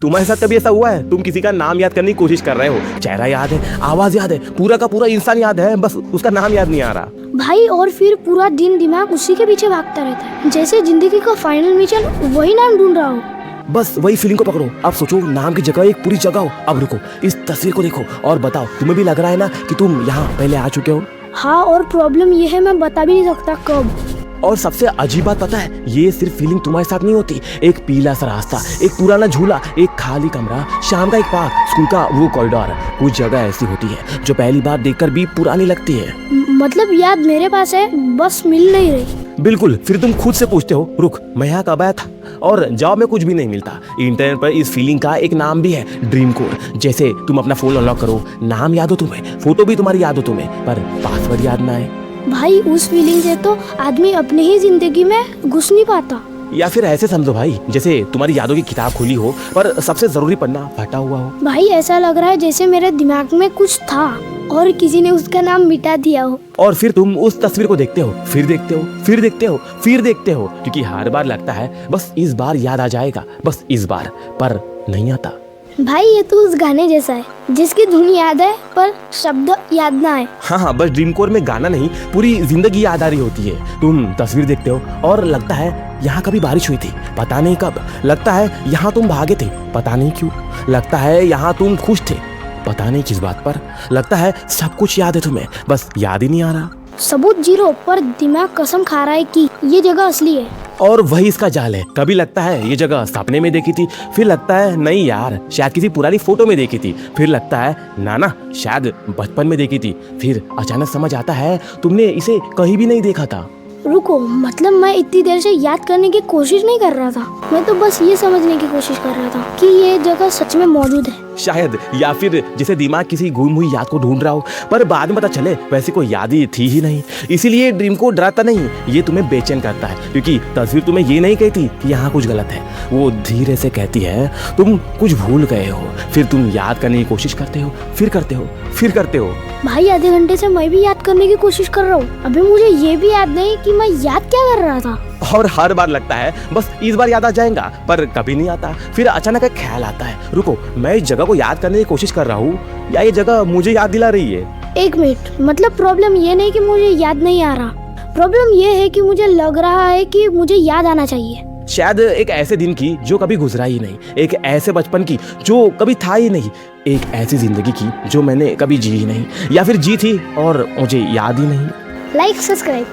तुम्हारे साथ कभी ऐसा हुआ है? तुम किसी का नाम याद करने की कोशिश कर रहे हो, चेहरा याद है, आवाज याद है, पूरा का पूरा इंसान याद है, बस उसका नाम याद नहीं आ रहा भाई। और फिर पूरा दिन दिमाग उसी के पीछे भागता रहता है, जैसे जिंदगी का फाइनल मिशन वही नाम ढूंढ रहा हो। बस वही फीलिंग को पकड़ो। अब सोचो नाम की जगह एक पूरी जगह हो। अब रुको, इस तस्वीर को देखो और बताओ, तुम्हें भी लग रहा है ना कि तुम यहाँ पहले आ चुके हो? हाँ, और प्रॉब्लम ये है मैं बता भी नहीं सकता कब। और सबसे अजीब बात पता है, ये सिर्फ फीलिंग तुम्हारे साथ नहीं होती। एक पीला सा रास्ता, एक पुराना झूला, एक खाली कमरा, शाम का एक पार्क, स्कूल का वो कॉरिडोर, कुछ जगह ऐसी होती है जो पहली बार देखकर भी पुरानी लगती है। मतलब याद मेरे पास है, बस मिल नहीं रही। बिल्कुल। फिर तुम खुद से पूछते हो, रुक मैं यहाँ कब आया था? और जवाब में कुछ भी नहीं मिलता। इंटरनेट पर इस फीलिंग का एक नाम भी है, ड्रीम कोड। जैसे तुम अपना फोन अनलॉक करो, नाम याद हो तुम्हें, फोटो भी तुम्हारी याद हो तुम्हें, पर पासवर्ड याद ना आए। भाई उस फीलिंग से तो आदमी अपने ही जिंदगी में घुस नहीं पाता। या फिर ऐसे समझो भाई, जैसे तुम्हारी यादों की किताब खुली हो पर सबसे जरूरी पन्ना फटा हुआ हो। भाई ऐसा लग रहा है जैसे मेरे दिमाग में कुछ था और किसी ने उसका नाम मिटा दिया हो। और फिर तुम उस तस्वीर को देखते हो, फिर देखते हो, फिर देखते हो, फिर देखते हो, क्योंकि हर बार लगता है बस इस बार याद आ जाएगा, बस इस बार, पर नहीं आता। भाई ये तो उस गाने जैसा है जिसकी धुन याद है पर शब्द याद ना आए। हाँ, बस ड्रीम कोड में गाना नहीं, पूरी जिंदगी याद आ रही होती है। तुम तस्वीर देखते हो और लगता है यहाँ कभी बारिश हुई थी, पता नहीं कब। लगता है यहाँ तुम भागे थे, पता नहीं क्यों। लगता है यहाँ तुम खुश थे, पता नहीं किस बात पर। लगता है सब कुछ याद है तुम्हें, बस याद ही नहीं आ रहा। सबूत जीरो, पर दिमाग कसम खा रहा है कि ये जगह असली है। और वही इसका जाल है। कभी लगता है ये जगह सपने में देखी थी, फिर लगता है नहीं यार शायद किसी पुरानी फोटो में देखी थी, फिर लगता है ना शायद बचपन में देखी थी, फिर अचानक समझ आता है तुमने इसे कहीं भी नहीं देखा था। रुको, मतलब मैं इतनी देर से याद करने की कोशिश नहीं कर रहा था, मैं तो बस ये समझने की कोशिश कर रहा था कि ये जगह सच में मौजूद है शायद। या फिर जैसे दिमाग किसी गुम हुई याद को ढूंढ रहा हो, पर बाद में पता चले वैसी कोई याद ही थी ही नहीं। इसीलिए ड्रीम को डराता नहीं, ये तुम्हें बेचैन करता है, क्योंकि तस्वीर तुम्हें ये नहीं कहती कि यहाँ कुछ गलत है। वो धीरे से कहती है तुम कुछ भूल गए हो। फिर तुम याद करने की कोशिश करते हो, फिर करते हो, फिर करते हो। भाई आधे घंटे से मैं भी याद करने की कोशिश कर रहा हूँ, अभी मुझे ये भी याद नहीं कि मैं याद क्या कर रहा था। और हर बार लगता है बस इस बार याद आ जाएगा, पर कभी नहीं आता। फिर अचानक एक ख्याल आता है, रुको मैं इस जगह को याद करने की कोशिश कर रहा हूँ या ये जगह मुझे याद दिला रही है। एक मिनट, मतलब प्रॉब्लम ये नहीं कि मुझे याद नहीं आ रहा, प्रॉब्लम ये है कि मुझे लग रहा है कि मुझे याद आना चाहिए। शायद एक ऐसे दिन की जो कभी गुजरा ही नहीं, एक ऐसे बचपन की जो कभी था ही नहीं, एक ऐसी जिंदगी की जो मैंने कभी जी ही नहीं, या फिर जी थी और मुझे याद ही नहीं। Like subscribe.